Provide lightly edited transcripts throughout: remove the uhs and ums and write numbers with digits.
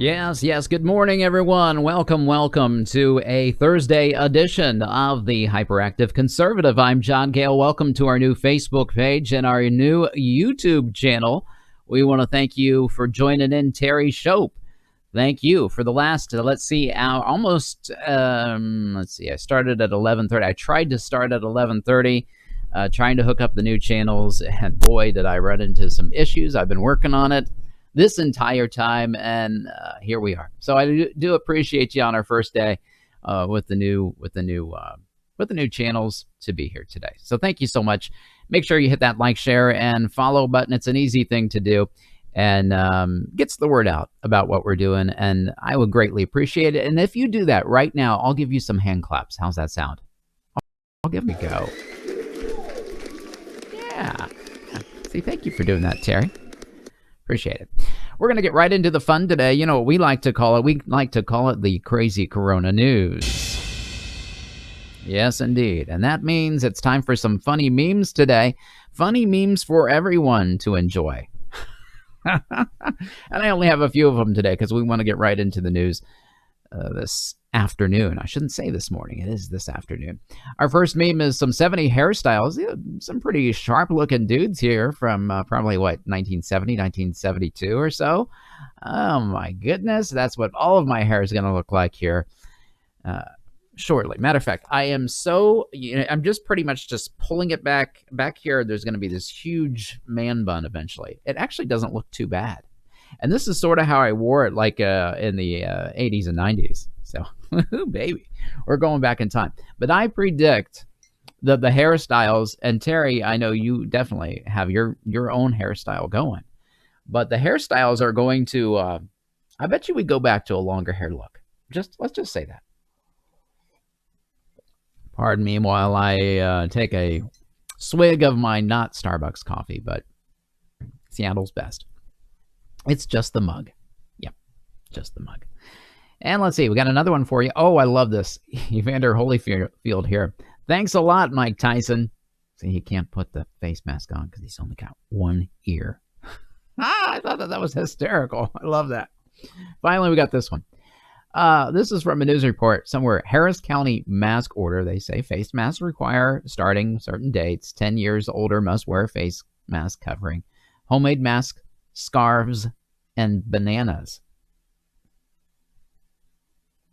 Yes, yes. Good morning, everyone. Welcome to a Thursday edition of the Hyperactive Conservative. I'm John Gale. Welcome to our new Facebook page and our new YouTube channel. We want to thank you for joining in, Terry Shope. Thank you for the last, let's see, I started at 11:30. I tried to start at 11:30, trying to hook up the new channels, and boy, did I run into some issues. I've been working on it this entire time, and here we are. So I do appreciate you on our first day with the new channels to be here today. So thank you so much. Make sure you hit that like, share, and follow button. It's an easy thing to do, and gets the word out about what we're doing, and I would greatly appreciate it. And if you do that right now, I'll give you some hand claps. How's that sound? I'll give them a go. Yeah. See, thank you for doing that, Terry. Appreciate it. We're going to get right into the fun today. You know what we like to call it? We like to call it the crazy Corona news. Yes, indeed. And that means it's time for some funny memes today. Funny memes for everyone to enjoy. And I only have a few of them today because we want to get right into the news this afternoon. I shouldn't say this morning. It is this afternoon. Our first meme is some 70 hairstyles. Some pretty sharp-looking dudes here from probably, 1970, 1972 or so. Oh, my goodness. That's what all of my hair is going to look like here shortly. Matter of fact, I'm just pretty much just pulling it back here. There's going to be this huge man bun eventually. It actually doesn't look too bad. And this is sort of how I wore it like in the 80s and 90s. So, baby, we're going back in time. But I predict that the hairstyles, and Terry, I know you definitely have your own hairstyle going. But the hairstyles are going to, I bet you we go back to a longer hair look. Let's just say that. Pardon me while I take a swig of my not Starbucks coffee, but Seattle's best. It's just the mug. Yep, just the mug. And let's see, we got another one for you. Oh, I love this. Evander Holyfield here. Thanks a lot, Mike Tyson. See, he can't put the face mask on because he's only got one ear. I thought that was hysterical. I love that. Finally, we got this one. This is from a news report somewhere. Harris County mask order. They say face masks require starting certain dates. 10 years older must wear face mask covering. Homemade masks, scarves, and bananas.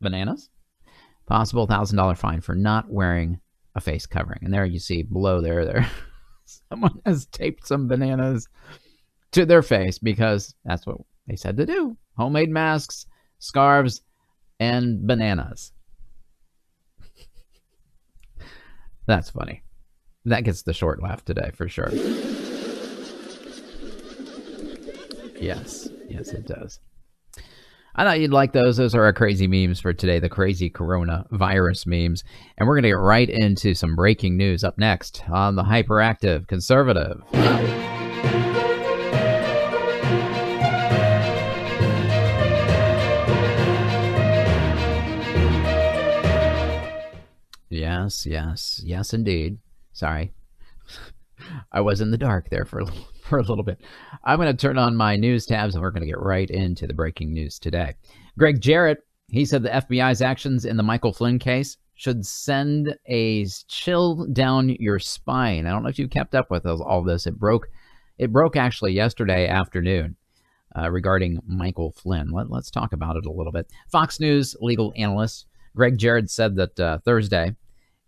Bananas? Possible $1,000 fine for not wearing a face covering. And there you see below there, someone has taped some bananas to their face because that's what they said to do. Homemade masks, scarves, and bananas. That's funny. That gets the short laugh today for sure. Yes, it does. I thought you'd like those. Those are our crazy memes for today, the crazy coronavirus memes. And we're going to get right into some breaking news up next on the Hyperactive Conservative. Yes, indeed. Sorry. I was in the dark there for a little bit. I'm going to turn on my news tabs, and we're going to get right into the breaking news today. Greg Jarrett, he said the FBI's actions in the Michael Flynn case should send a chill down your spine. I don't know if you kept up with all this. It broke actually yesterday afternoon regarding Michael Flynn. Let's talk about it a little bit. Fox News legal analyst Greg Jarrett said that Thursday,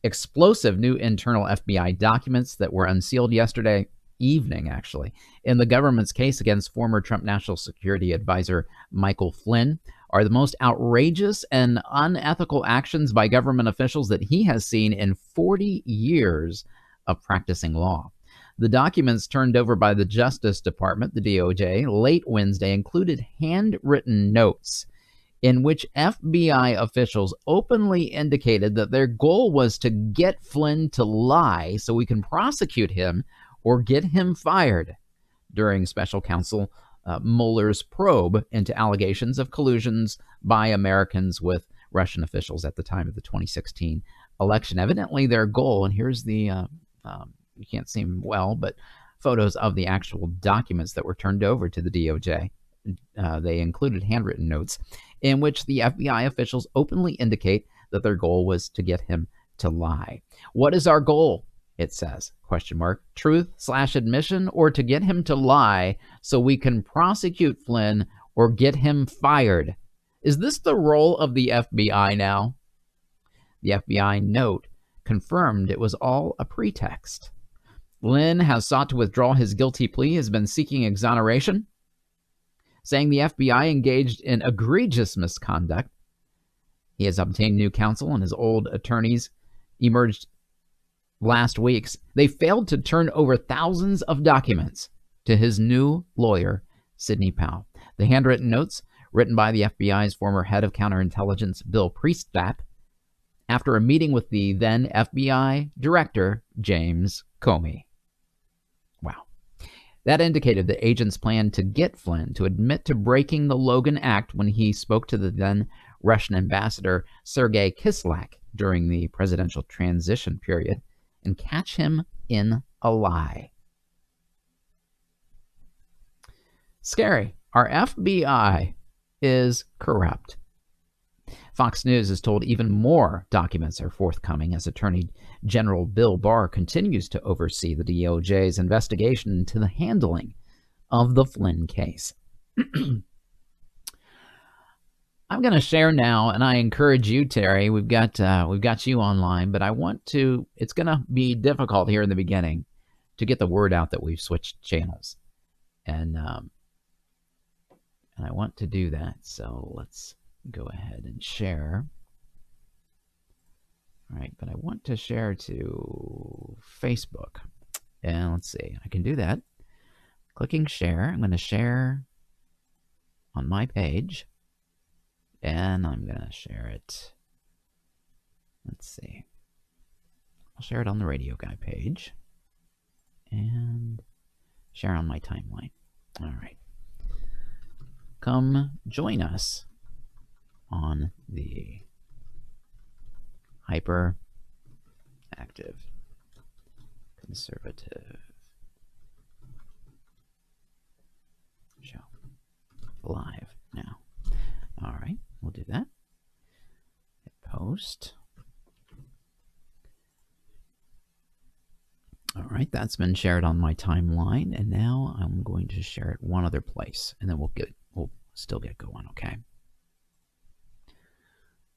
explosive new internal FBI documents that were unsealed yesterday evening, actually, in the government's case against former Trump National Security Advisor Michael Flynn are the most outrageous and unethical actions by government officials that he has seen in 40 years of practicing law. The documents turned over by the Justice Department, the DOJ, late Wednesday included handwritten notes in which FBI officials openly indicated that their goal was to get Flynn to lie so we can prosecute him or get him fired during special counsel Mueller's probe into allegations of collusions by Americans with Russian officials at the time of the 2016 election. Evidently, their goal, and here's the, you can't see them well, but photos of the actual documents that were turned over to the DOJ. They included handwritten notes in which the FBI officials openly indicate that their goal was to get him to lie. What is our goal? It says, ? Truth/admission, or to get him to lie so we can prosecute Flynn or get him fired. Is this the role of the FBI now? The FBI note confirmed it was all a pretext. Flynn has sought to withdraw his guilty plea, has been seeking exoneration, saying the FBI engaged in egregious misconduct. He has obtained new counsel, and his old attorneys emerged last week. They failed to turn over thousands of documents to his new lawyer, Sidney Powell. The handwritten notes, written by the FBI's former head of counterintelligence, Bill Priestap, after a meeting with the then FBI director, James Comey. Wow. That indicated the agents planned to get Flynn to admit to breaking the Logan Act when he spoke to the then Russian ambassador, Sergei Kislyak, during the presidential transition period, and catch him in a lie. Scary. Our FBI is corrupt. Fox News is told even more documents are forthcoming as Attorney General Bill Barr continues to oversee the DOJ's investigation into the handling of the Flynn case. I'm going to share now, and I encourage you, Terry. We've got you online, but I want to. It's going to be difficult here in the beginning to get the word out that we've switched channels, and I want to do that. So let's go ahead and share. All right, but I want to share to Facebook, and let's see. I can do that. Clicking share. I'm going to share on my page. And I'm going to share it. Let's see. I'll share it on the Radio Guy page. And share on my timeline. All right. Come join us on the Hyperactive Conservative show. Live now. All right. We'll do that. Hit post. All right, that's been shared on my timeline, and now I'm going to share it one other place, and then we'll still get going, okay?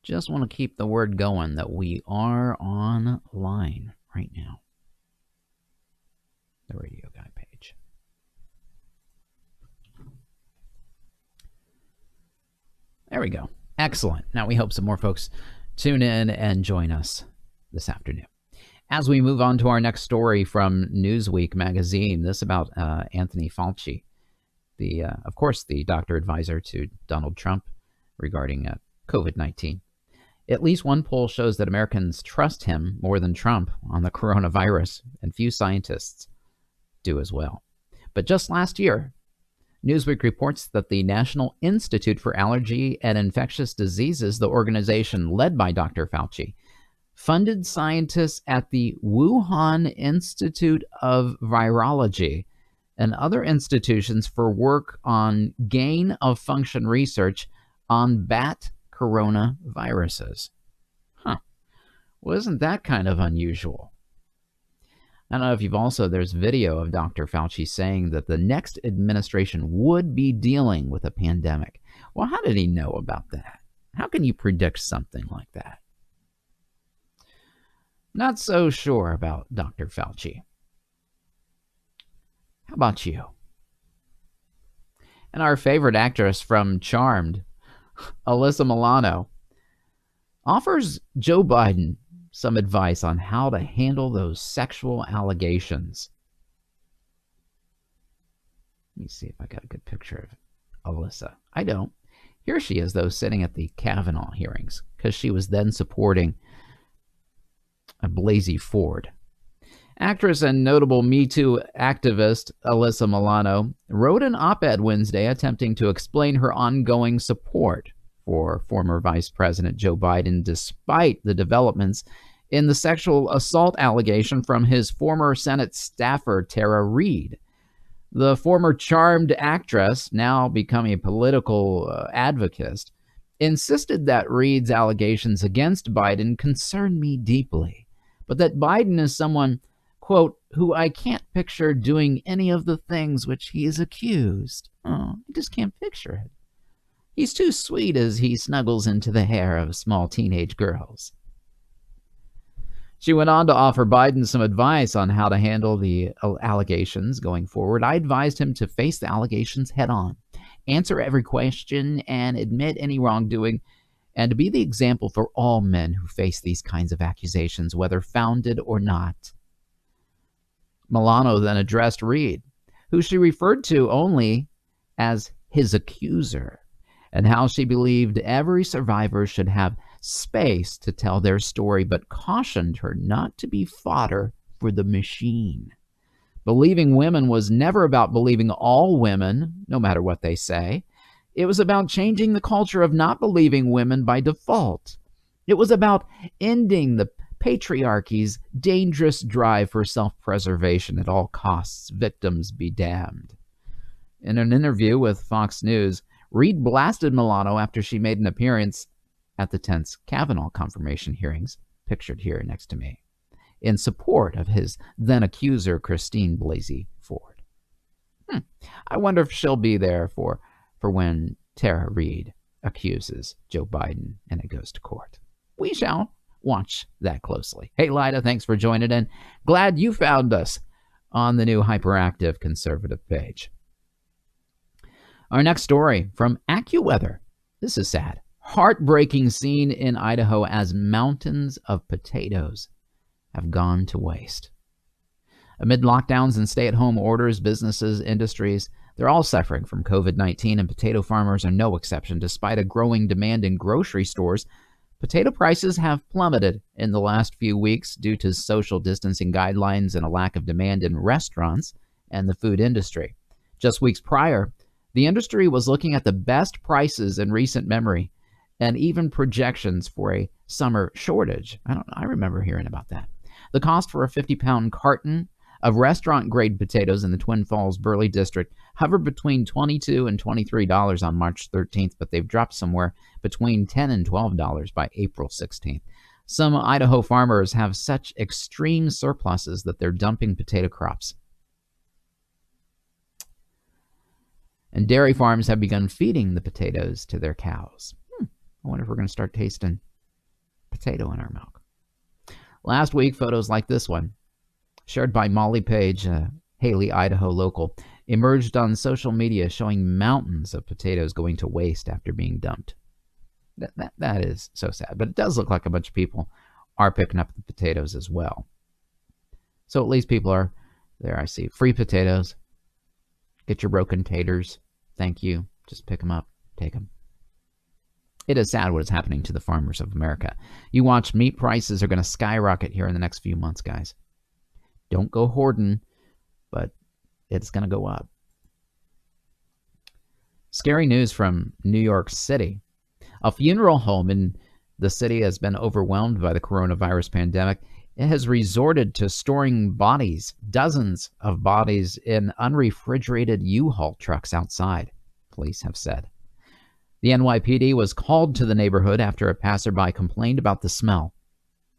Just want to keep the word going that we are online right now. The Radio Guy page. There we go. Excellent. Now we hope some more folks tune in and join us this afternoon. As we move on to our next story from Newsweek magazine, this about Anthony Fauci, of course, the doctor advisor to Donald Trump regarding COVID-19. At least one poll shows that Americans trust him more than Trump on the coronavirus, and few scientists do as well. But just last year, Newsweek reports that the National Institute for Allergy and Infectious Diseases, the organization led by Dr. Fauci, funded scientists at the Wuhan Institute of Virology and other institutions for work on gain-of-function research on bat coronaviruses. Huh. Well, isn't that kind of unusual? I don't know if you've also, there's video of Dr. Fauci saying that the next administration would be dealing with a pandemic. Well, how did he know about that? How can you predict something like that? Not so sure about Dr. Fauci. How about you? And our favorite actress from Charmed, Alyssia Milano, offers Joe Biden some advice on how to handle those sexual allegations. Let me see if I got a good picture of Alyssia. I don't. Here she is, though, sitting at the Kavanaugh hearings, because she was then supporting a Blasey Ford. Actress and notable Me Too activist Alyssia Milano wrote an op-ed Wednesday attempting to explain her ongoing support for former Vice President Joe Biden, despite the developments in the sexual assault allegation from his former Senate staffer, Reade. The former charmed actress, now becoming a political advocate, insisted that Reade's allegations against Biden concern me deeply, but that Biden is someone, quote, who I can't picture doing any of the things which he is accused. Oh, I just can't picture it. He's too sweet as he snuggles into the hair of small teenage girls. She went on to offer Biden some advice on how to handle the allegations going forward. I advised him to face the allegations head on, answer every question, and admit any wrongdoing, and to be the example for all men who face these kinds of accusations, whether founded or not. Milano then addressed Reade, who she referred to only as his accuser, and how she believed every survivor should have space to tell their story, but cautioned her not to be fodder for the machine. Believing women was never about believing all women, no matter what they say. It was about changing the culture of not believing women by default. It was about ending the patriarchy's dangerous drive for self-preservation at all costs. Victims be damned. In an interview with Fox News, Reade blasted Milano after she made an appearance at the tense Kavanaugh confirmation hearings, pictured here next to me, in support of his then-accuser, Christine Blasey Ford. I wonder if she'll be there for when Tara Reade accuses Joe Biden and it goes to court. We shall watch that closely. Hey, Lida, thanks for joining in. Glad you found us on the new Hyperactive conservative page. Our next story from AccuWeather. This is sad. Heartbreaking scene in Idaho as mountains of potatoes have gone to waste. Amid lockdowns and stay-at-home orders, businesses, industries, they're all suffering from COVID-19, and potato farmers are no exception. Despite a growing demand in grocery stores, potato prices have plummeted in the last few weeks due to social distancing guidelines and a lack of demand in restaurants and the food industry. Just weeks prior, the industry was looking at the best prices in recent memory, and even projections for a summer shortage. I remember hearing about that. The cost for a 50-pound carton of restaurant-grade potatoes in the Twin Falls Burley district hovered between $22 and $23 on March 13th, but they've dropped somewhere between $10 and $12 by April 16th. Some Idaho farmers have such extreme surpluses that they're dumping potato crops. And dairy farms have begun feeding the potatoes to their cows. I wonder if we're going to start tasting potato in our milk. Last week, photos like this one, shared by Molly Page, Haley, Idaho local, emerged on social media showing mountains of potatoes going to waste after being dumped. That is so sad, but it does look like a bunch of people are picking up the potatoes as well. So at least people are there. I see free potatoes. Get your broken taters. Thank you. Just pick them up. Take them. It is sad what is happening to the farmers of America. You watch, meat prices are going to skyrocket here in the next few months, guys. Don't go hoarding, but it's going to go up. Scary news from New York City. A funeral home in the city has been overwhelmed by the coronavirus pandemic. It has resorted to storing bodies, dozens of bodies, in unrefrigerated U-Haul trucks outside, police have said. The NYPD was called to the neighborhood after a passerby complained about the smell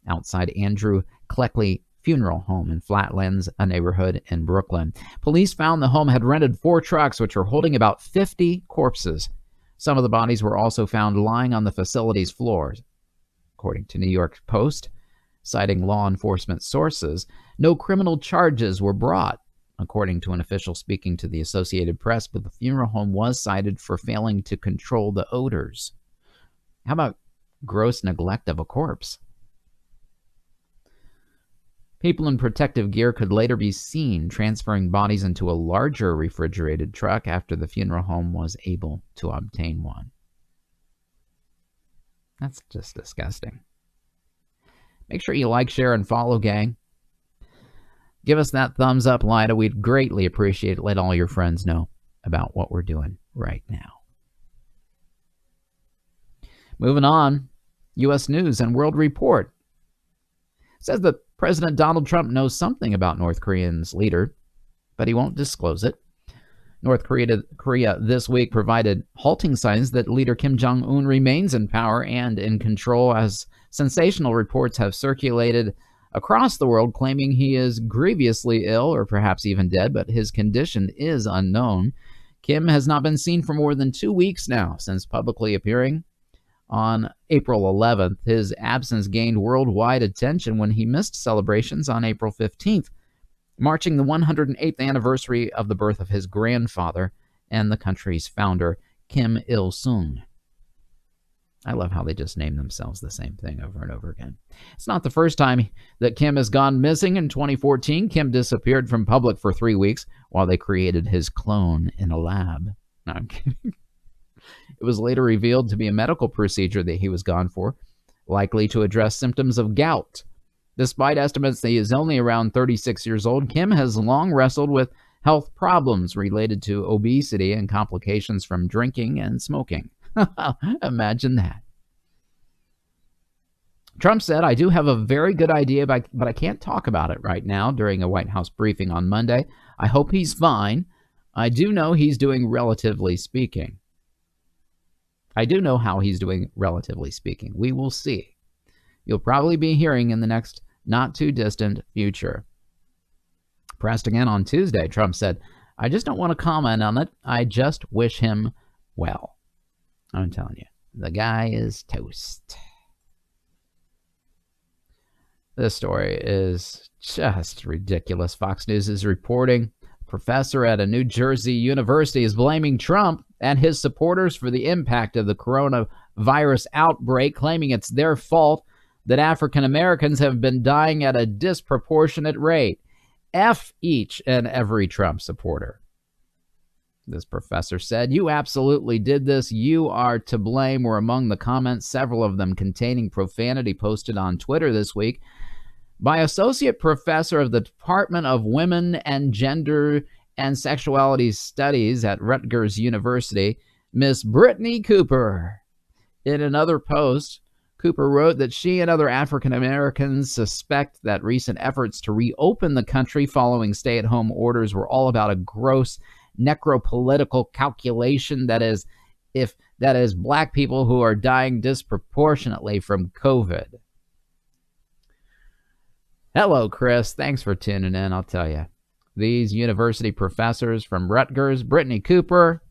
outside Andrew Cleckley Funeral Home in Flatlands, a neighborhood in Brooklyn. Police found the home had rented 4 trucks, which were holding about 50 corpses. Some of the bodies were also found lying on the facility's floors. According to New York Post, citing law enforcement sources, no criminal charges were brought, according to an official speaking to the Associated Press, but the funeral home was cited for failing to control the odors. How about gross neglect of a corpse? People in protective gear could later be seen transferring bodies into a larger refrigerated truck after the funeral home was able to obtain one. That's just disgusting. Make sure you like, share, and follow, gang. Give us that thumbs up, Lida. We'd greatly appreciate it. Let all your friends know about what we're doing right now. Moving on, U.S. News and World Report says that President Donald Trump knows something about North Korea's leader, but he won't disclose it. North Korea this week provided halting signs that leader Kim Jung Un remains in power and in control, as sensational reports have circulated across the world claiming he is grievously ill or perhaps even dead, but his condition is unknown. Kim has not been seen for more than 2 weeks now since publicly appearing on April 11th. His absence gained worldwide attention when he missed celebrations on April 15th, marking the 108th anniversary of the birth of his grandfather and the country's founder, Kim Il-sung. I love how they just name themselves the same thing over and over again. It's not the first time that Kim has gone missing. In 2014, Kim disappeared from public for 3 weeks while they created his clone in a lab. No, I'm kidding. It was later revealed to be a medical procedure that he was gone for, likely to address symptoms of gout. Despite estimates that he is only around 36 years old, Kim has long wrestled with health problems related to obesity and complications from drinking and smoking. Imagine that. Trump said, "I do have a very good idea, but I can't talk about it right now," during a White House briefing on Monday. "I hope he's fine. I do know he's doing relatively speaking." I do know how he's doing, relatively speaking. We will see. You'll probably be hearing in the next not too distant future. Pressed again on Tuesday, Trump said, "I just don't want to comment on it. I just wish him well." I'm telling you, the guy is toast. This story is just ridiculous. Fox News is reporting a professor at a New Jersey university is blaming Trump and his supporters for the impact of the coronavirus outbreak, claiming it's their fault that African Americans have been dying at a disproportionate rate. F each and every Trump supporter. This professor said, "You absolutely did this. You are to blame," were among the comments, several of them containing profanity, posted on Twitter this week by Associate Professor of the Department of Women and Gender and Sexuality Studies at Rutgers University, Miss Brittany Cooper. In another post, Cooper wrote that she and other African Americans suspect that recent efforts to reopen the country following stay-at-home orders were all about a gross necropolitical calculation, that is black people who are dying disproportionately from COVID. Hello, Chris. Thanks for tuning in. I'll tell you, these university professors from Rutgers, Brittany Cooper,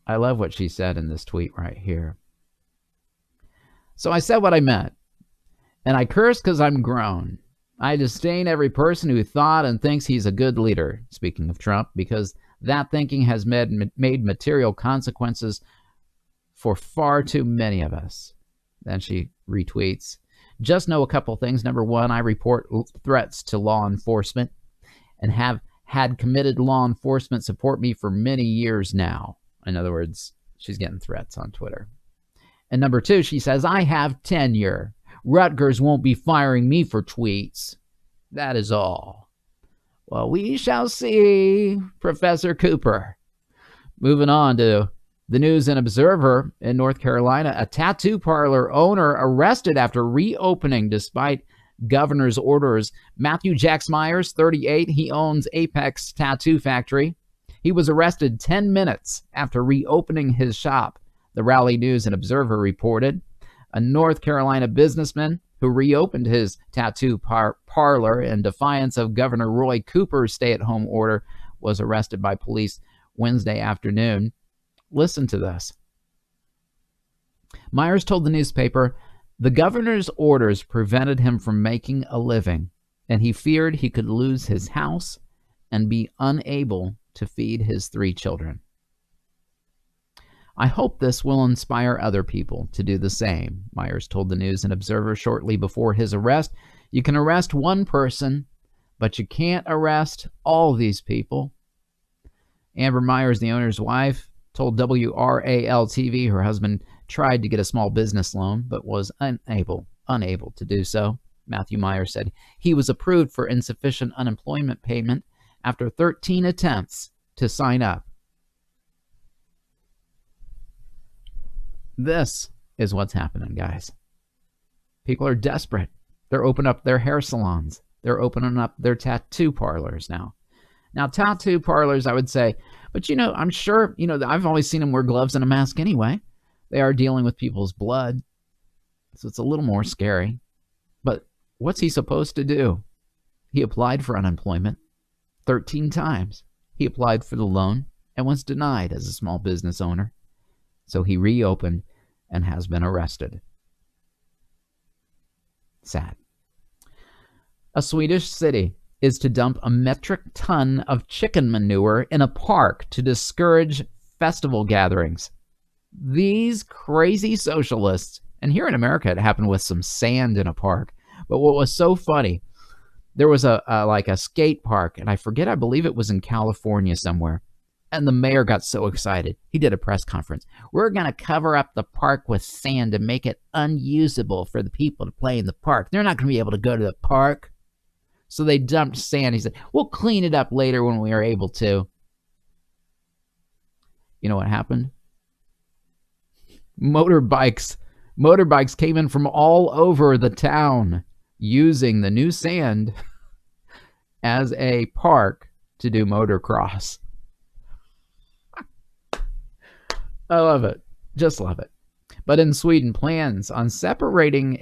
I love what she said in this tweet right here. "So I said what I meant, and I curse because I'm grown. I disdain every person who thought and thinks he's a good leader," speaking of Trump, "because that thinking has made material consequences for far too many of us." Then she retweets, "Just know a couple things. Number one, I report threats to law enforcement and have had committed law enforcement support me for many years now." In other words, she's getting threats on Twitter. And number two, she says, "I have tenure. Rutgers won't be firing me for tweets. That is all." Well, we shall see, Professor Cooper. Moving on to the News and Observer in North Carolina, a tattoo parlor owner arrested after reopening despite governor's orders. Matthew Jax Myers, 38, he owns Apex Tattoo Factory. He was arrested 10 minutes after reopening his shop, the Raleigh News and Observer reported. A North Carolina businessman who reopened his tattoo parlor in defiance of Governor Roy Cooper's stay-at-home order was arrested by police Wednesday afternoon. Listen to this. Myers told the newspaper, "The governor's orders prevented him from making a living, and he feared he could lose his house and be unable to feed his 3 children. I hope this will inspire other people to do the same," Myers told the News and Observer shortly before his arrest. "You can arrest one person, but you can't arrest all these people." Amber Myers, the owner's wife, told WRAL-TV her husband tried to get a small business loan but was unable to do so. Matthew Myers said he was approved for insufficient unemployment payment after 13 attempts to sign up. This is what's happening, guys. People are desperate. They're opening up their hair salons. They're opening up their tattoo parlors now. Now, tattoo parlors, I would say, but I'm sure, I've always seen them wear gloves and a mask anyway. They are dealing with people's blood, so it's a little more scary. But what's he supposed to do? He applied for unemployment 13 times. He applied for the loan and was denied as a small business owner. So he reopened and has been arrested. Sad. A Swedish city is to dump a metric ton of chicken manure in a park to discourage festival gatherings. These crazy socialists, and here in America it happened with some sand in a park, but what was so funny, there was a skate park, and I believe it was in California somewhere, and the mayor got so excited. He did a press conference. We're going to cover up the park with sand and make it unusable for the people to play in the park. They're not going to be able to go to the park. So they dumped sand. He said, we'll clean it up later when we are able to. You know what happened? Motorbikes came in from all over the town using the new sand as a park to do motocross. I love it. Just love it. But in Sweden, plans on spreading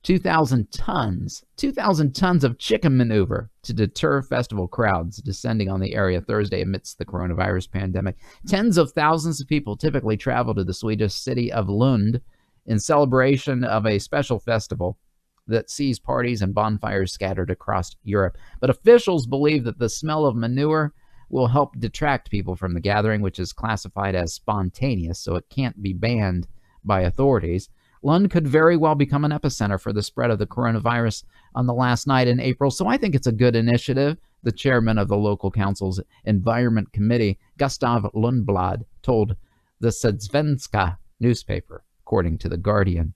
2,000 tons of chicken manure to deter festival crowds descending on the area Thursday amidst the coronavirus pandemic. Tens of thousands of people typically travel to the Swedish city of Lund in celebration of a special festival that sees parties and bonfires scattered across Europe. But officials believe that the smell of manure will help detract people from the gathering, which is classified as spontaneous, so it can't be banned by authorities. Lund could very well become an epicenter for the spread of the coronavirus on the last night in April, so I think it's a good initiative. The chairman of the local council's environment committee, Gustav Lundblad, told the Svenska newspaper, according to The Guardian.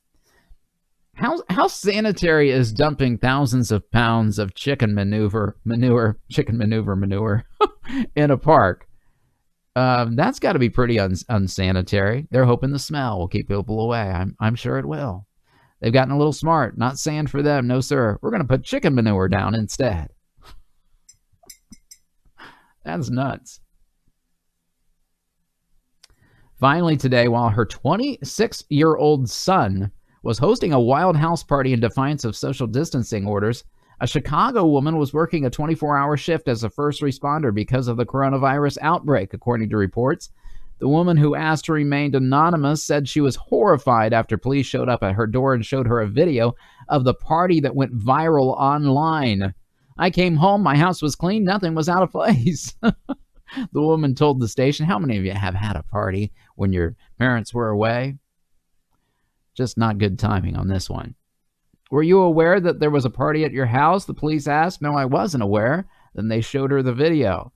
How sanitary is dumping thousands of pounds of chicken manure in a park? That's got to be pretty unsanitary. They're hoping the smell will keep people away. I'm sure it will. They've gotten a little smart. Not sand for them. No, sir. We're going to put chicken manure down instead. That's nuts. Finally today, while her 26-year-old son was hosting a wild house party in defiance of social distancing orders, a Chicago woman was working a 24-hour shift as a first responder because of the coronavirus outbreak, according to reports. The woman, who asked to remain anonymous, said she was horrified after police showed up at her door and showed her a video of the party that went viral online. I came home, my house was clean, nothing was out of place. The woman told the station. How many of you have had a party when your parents were away? Just not good timing on this one. Were you aware that there was a party at your house? The police asked. No, I wasn't aware. Then they showed her the video.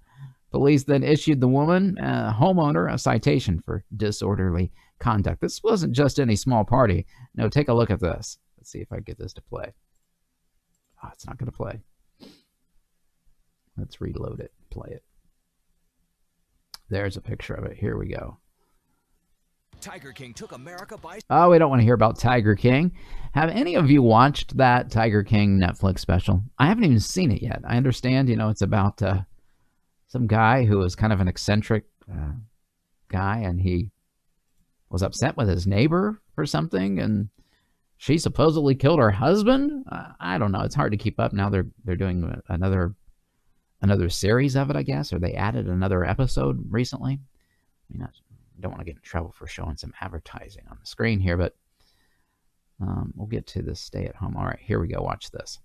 Police then issued the woman, homeowner, a citation for disorderly conduct. This wasn't just any small party. No, take a look at this. Let's see if I get this to play. Oh, it's not going to play. Let's reload it. Play it. There's a picture of it. Here we go. Tiger King took America by... Oh, we don't want to hear about Tiger King. Have any of you watched that Tiger King Netflix special? I haven't even seen it yet. I understand, it's about some guy who was kind of an eccentric guy, and he was upset with his neighbor for something, and she supposedly killed her husband. I don't know. It's hard to keep up now. They're doing another series of it, I guess, or they added another episode recently. I mean, I don't want to get in trouble for showing some advertising on the screen here, but we'll get to the stay at home. All right, here we go. Watch this.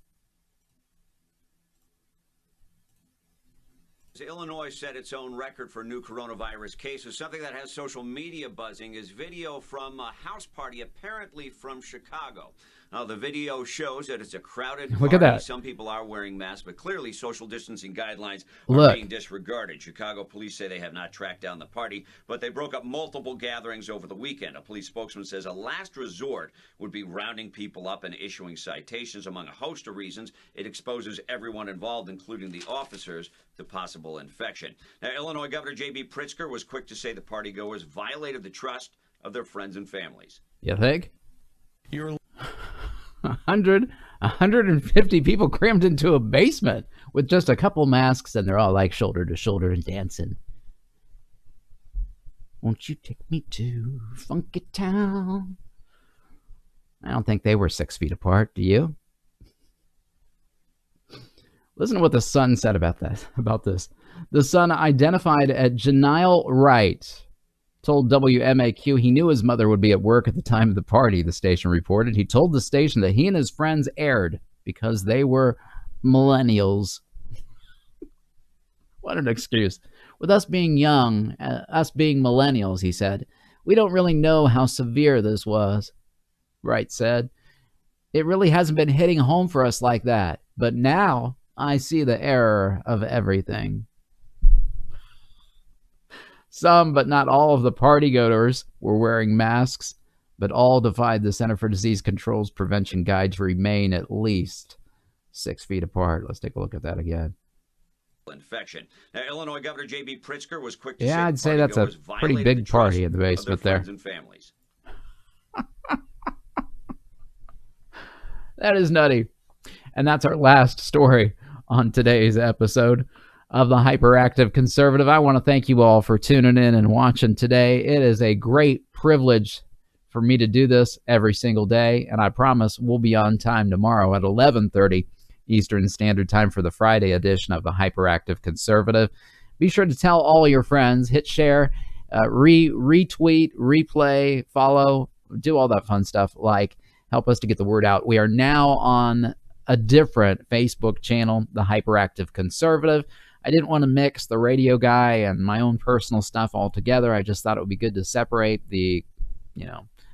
Illinois set its own record for new coronavirus cases. Something that has social media buzzing is video from a house party, apparently from Chicago. Now, the video shows that it's a crowded party. Look at that. Some people are wearing masks, but clearly social distancing guidelines are being disregarded. Chicago police say they have not tracked down the party, but they broke up multiple gatherings over the weekend. A police spokesman says a last resort would be rounding people up and issuing citations. Among a host of reasons, it exposes everyone involved, including the officers, to possible infection. Now, Illinois Governor J.B. Pritzker was quick to say the partygoers violated the trust of their friends and families. You think? You're... 150 people crammed into a basement with just a couple masks, and they're all like shoulder to shoulder and dancing. Won't you take me to Funky Town? I don't think they were 6 feet apart. Do you? Listen to what the Sun said about this. The Sun, identified at Janile Wright, told WMAQ he knew his mother would be at work at the time of the party, the station reported. He told the station that he and his friends aired because they were millennials. What an excuse. With us being young, us being millennials, he said, we don't really know how severe this was, Wright said. It really hasn't been hitting home for us like that. But now I see the error of everything. Some, but not all, of the partygoers were wearing masks, but all defied the Center for Disease Control's prevention guide to remain at least 6 feet apart. Let's take a look at that again. Infection. Now, Illinois Governor J.B. Pritzker was quick to say I'd say that's a pretty big party in the basement there. And families. That is nutty. And that's our last story on today's episode of the Hyperactive Conservative. I want to thank you all for tuning in and watching today. It is a great privilege for me to do this every single day, and I promise we'll be on time tomorrow at 11:30 Eastern Standard Time for the Friday edition of the Hyperactive Conservative. Be sure to tell all your friends, hit share, retweet, replay, follow, do all that fun stuff, help us to get the word out. We are now on a different Facebook channel, the Hyperactive Conservative. I didn't want to mix the radio guy and my own personal stuff all together. I just thought it would be good to separate the,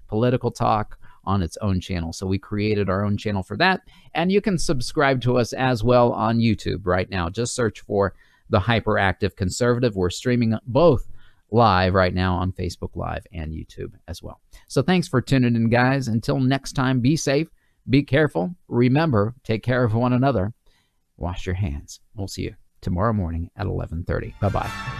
political talk on its own channel. So we created our own channel for that. And you can subscribe to us as well on YouTube right now. Just search for the Hyperactive Conservative. We're streaming both live right now on Facebook Live and YouTube as well. So thanks for tuning in, guys. Until next time, be safe, be careful. Remember, take care of one another. Wash your hands. We'll see you tomorrow morning at 11:30. Bye-bye.